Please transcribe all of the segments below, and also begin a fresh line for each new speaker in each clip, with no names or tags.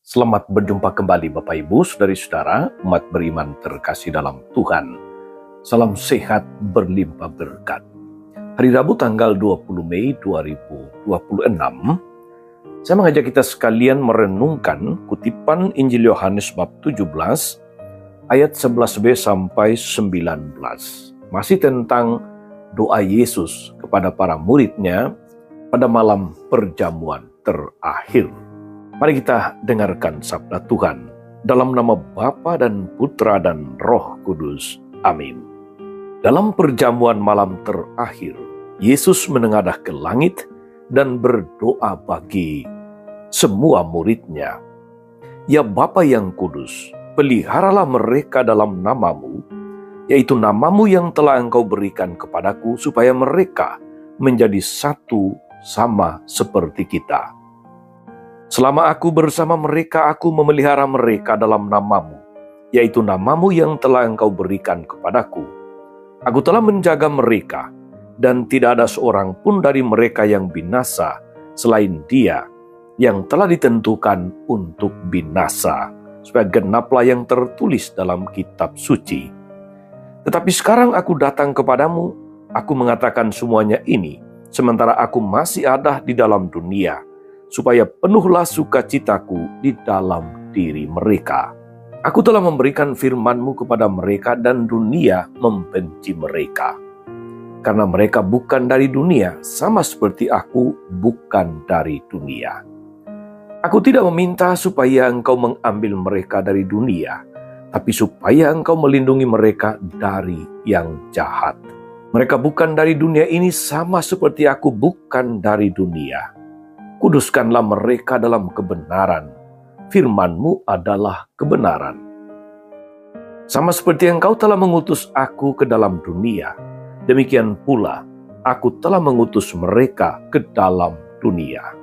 Selamat berjumpa kembali Bapak Ibu, Saudari-saudara, umat beriman terkasih dalam Tuhan. Salam sehat berlimpah berkat. Hari Rabu tanggal 20 Mei 2026, saya mengajak kita sekalian merenungkan kutipan Injil Yohanes bab 17, ayat 11b sampai 19. Masih tentang doa Yesus kepada para muridnya pada malam perjamuan terakhir. Mari kita dengarkan sabda Tuhan dalam nama Bapa dan Putra dan Roh Kudus. Amin. Dalam perjamuan malam terakhir, Yesus menengadah ke langit dan berdoa bagi semua murid-Nya. Ya Bapa yang kudus, peliharalah mereka dalam namamu, yaitu namamu yang telah Engkau berikan kepadaku, supaya mereka menjadi satu sama seperti kita. Selama aku bersama mereka, aku memelihara mereka dalam namamu, yaitu namamu yang telah Engkau berikan kepadaku. Aku telah menjaga mereka, dan tidak ada seorang pun dari mereka yang binasa, selain Dia yang telah ditentukan untuk binasa, supaya genaplah yang tertulis dalam kitab suci. Tetapi sekarang aku datang kepadamu, aku mengatakan semuanya ini, sementara aku masih ada di dalam dunia, supaya penuhlah sukacitaku di dalam diri mereka. Aku telah memberikan firman-Mu kepada mereka, dan dunia membenci mereka. Karena mereka bukan dari dunia, sama seperti aku bukan dari dunia. Aku tidak meminta supaya Engkau mengambil mereka dari dunia, tapi supaya Engkau melindungi mereka dari yang jahat. Mereka bukan dari dunia ini, sama seperti aku bukan dari dunia. Kuduskanlah mereka dalam kebenaran. Firman-Mu adalah kebenaran. Sama seperti Engkau telah mengutus aku ke dalam dunia, demikian pula aku telah mengutus mereka ke dalam dunia.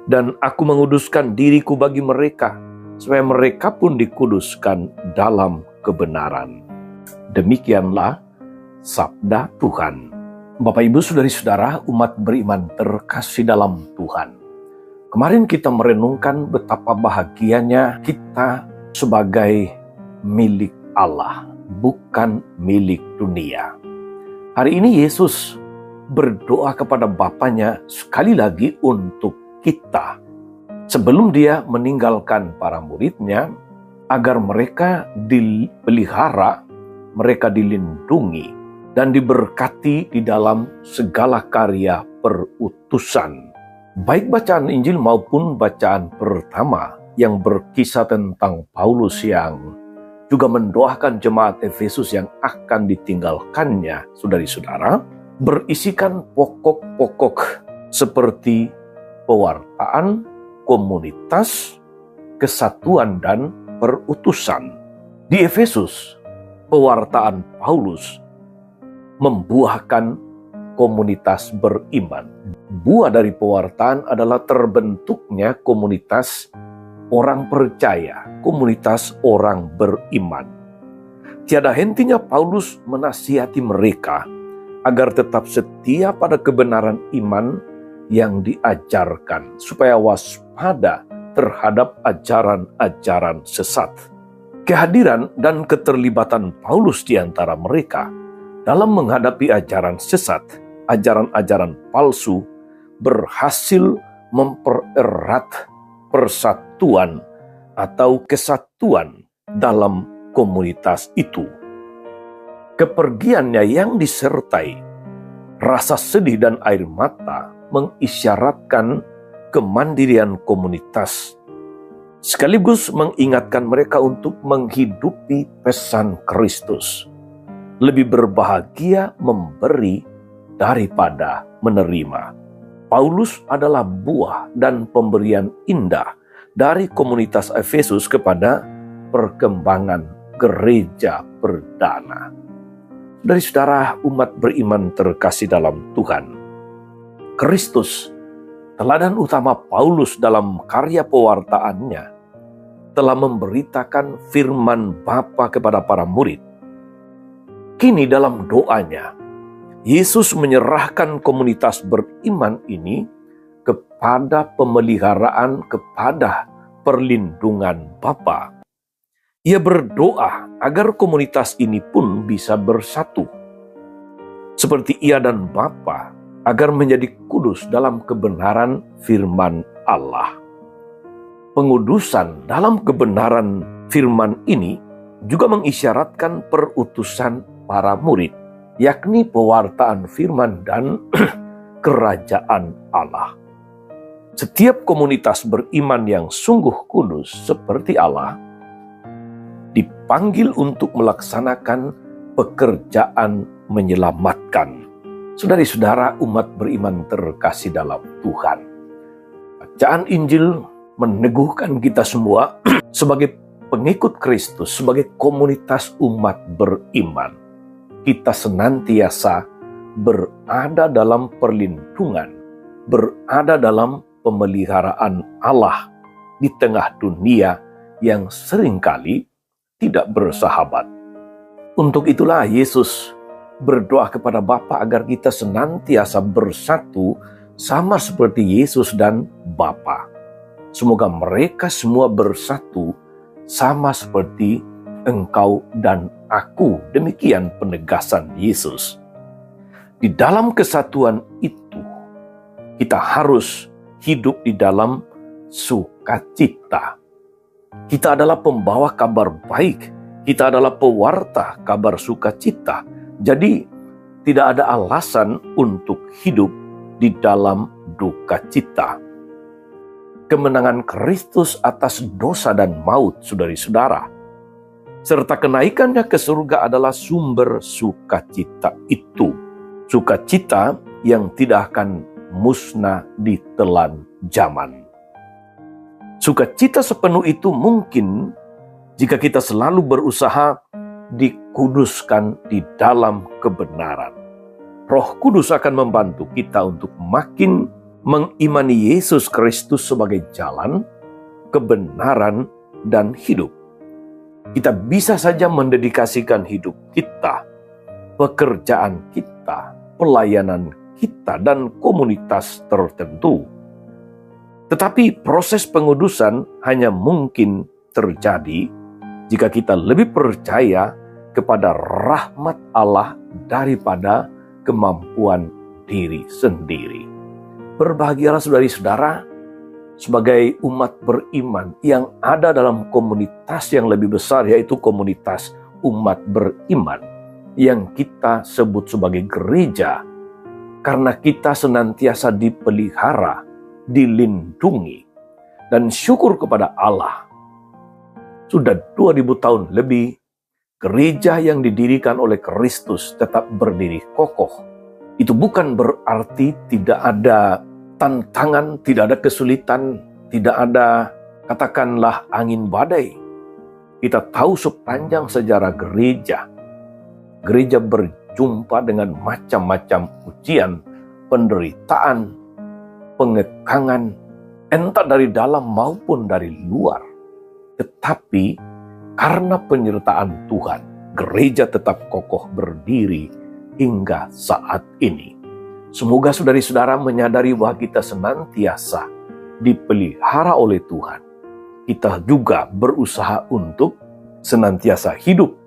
Dan aku menguduskan diriku bagi mereka, supaya mereka pun dikuduskan dalam kebenaran. Demikianlah sabda Tuhan. Bapak Ibu, Saudari-saudara, umat beriman terkasih dalam Tuhan. Kemarin kita merenungkan betapa bahagianya kita sebagai milik Allah, bukan milik dunia. Hari ini Yesus berdoa kepada Bapanya sekali lagi untuk kita. Sebelum Dia meninggalkan para murid-Nya, agar mereka dipelihara, mereka dilindungi, dan diberkati di dalam segala karya perutusan. Baik bacaan Injil maupun bacaan pertama yang berkisah tentang Paulus yang juga mendoakan jemaat Efesus yang akan ditinggalkannya, saudari-saudara, berisikan pokok-pokok seperti pewartaan, komunitas, kesatuan, dan perutusan. Di Efesus, pewartaan Paulus membuahkan komunitas beriman. Buah dari pewartaan adalah terbentuknya komunitas orang percaya, komunitas orang beriman. Tiada hentinya Paulus menasihati mereka agar tetap setia pada kebenaran iman yang diajarkan, supaya waspada terhadap ajaran-ajaran sesat. Kehadiran dan keterlibatan Paulus di antara mereka dalam menghadapi ajaran sesat, ajaran-ajaran palsu, berhasil mempererat persatuan atau kesatuan dalam komunitas itu. Kepergiannya yang disertai rasa sedih dan air mata mengisyaratkan kemandirian komunitas, sekaligus mengingatkan mereka untuk menghidupi pesan Kristus. Lebih berbahagia memberi daripada menerima. Paulus adalah buah dan pemberian indah dari komunitas Efesus kepada perkembangan gereja perdana. Dari saudara umat beriman terkasih dalam Tuhan, Kristus, teladan utama Paulus dalam karya pewartaannya, telah memberitakan firman Bapa kepada para murid. Kini dalam doanya, Yesus menyerahkan komunitas beriman ini kepada pemeliharaan, kepada perlindungan Bapa. Ia berdoa agar komunitas ini pun bisa bersatu, seperti ia dan Bapa, agar menjadi kudus dalam kebenaran firman Allah. Pengudusan dalam kebenaran firman ini juga mengisyaratkan perutusan para murid, yakni pewartaan firman dan kerajaan Allah. Setiap komunitas beriman yang sungguh kudus seperti Allah dipanggil untuk melaksanakan pekerjaan menyelamatkan. Saudari-saudara umat beriman terkasih dalam Tuhan, bacaan Injil meneguhkan kita semua sebagai pengikut Kristus, sebagai komunitas umat beriman. Kita senantiasa berada dalam perlindungan, berada dalam pemeliharaan Allah di tengah dunia yang seringkali tidak bersahabat. Untuk itulah Yesus berdoa kepada Bapa agar kita senantiasa bersatu sama seperti Yesus dan Bapa. Semoga mereka semua bersatu sama seperti engkau dan aku. Demikian penegasan Yesus. Di dalam kesatuan itu, kita harus hidup di dalam sukacita. Kita adalah pembawa kabar baik. Kita adalah pewarta kabar sukacita. Jadi, tidak ada alasan untuk hidup di dalam duka cita. Kemenangan Kristus atas dosa dan maut, saudari-saudara, serta kenaikannya ke surga adalah sumber sukacita itu. Sukacita yang tidak akan musnah di telan zaman. Sukacita sepenuh itu mungkin jika kita selalu berusaha dikuduskan di dalam kebenaran. Roh Kudus akan membantu kita untuk makin mengimani Yesus Kristus sebagai jalan, kebenaran, dan hidup. Kita bisa saja mendedikasikan hidup kita, pekerjaan kita, pelayanan kita, dan komunitas tertentu. Tetapi proses pengudusan hanya mungkin terjadi jika kita lebih percaya kepada rahmat Allah daripada kemampuan diri sendiri. Berbahagialah saudari-saudara sebagai umat beriman yang ada dalam komunitas yang lebih besar, yaitu komunitas umat beriman yang kita sebut sebagai gereja, karena kita senantiasa dipelihara, dilindungi, dan syukur kepada Allah. Sudah 2000 tahun lebih, gereja yang didirikan oleh Kristus tetap berdiri kokoh. Itu bukan berarti tidak ada tantangan, tidak ada kesulitan, tidak ada katakanlah angin badai. Kita tahu sepanjang sejarah gereja berjumpa dengan macam-macam ujian, penderitaan, pengekangan, entah dari dalam maupun dari luar. Tetapi karena penyertaan Tuhan, gereja tetap kokoh berdiri hingga saat ini. Semoga saudari-saudara menyadari bahwa kita senantiasa dipelihara oleh Tuhan. Kita juga berusaha untuk senantiasa hidup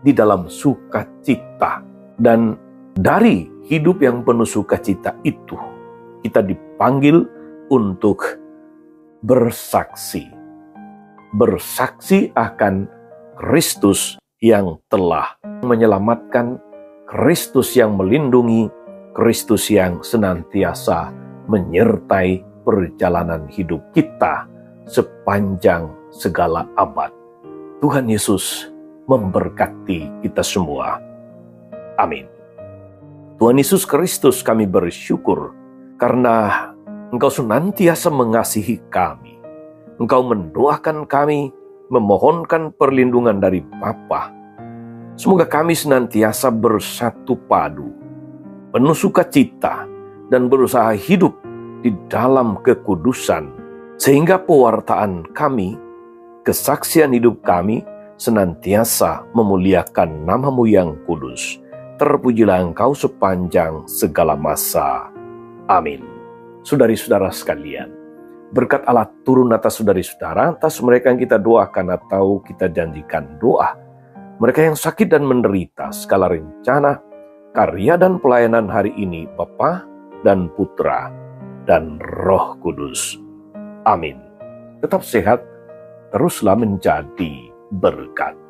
di dalam sukacita. Dan dari hidup yang penuh sukacita itu, kita dipanggil untuk bersaksi. Bersaksi akan Kristus yang telah menyelamatkan, Kristus yang melindungi, Kristus yang senantiasa menyertai perjalanan hidup kita sepanjang segala abad. Tuhan Yesus memberkati kita semua. Amin. Tuhan Yesus Kristus, kami bersyukur karena Engkau senantiasa mengasihi kami. Engkau mendoakan kami, memohonkan perlindungan dari Bapa. Semoga kami senantiasa bersatu padu, penuh sukacita, dan berusaha hidup di dalam kekudusan, sehingga pewartaan kami, kesaksian hidup kami, senantiasa memuliakan nama-Mu yang kudus. Terpujilah Engkau sepanjang segala masa. Amin. Saudari-saudara sekalian, Berkat Allah turun atas saudara-saudara, atas mereka yang kita doakan atau kita janjikan doa. Mereka yang sakit dan menderita, segala rencana, karya dan pelayanan hari ini, Bapa dan Putra dan Roh Kudus. Amin. Tetap sehat, teruslah menjadi berkat.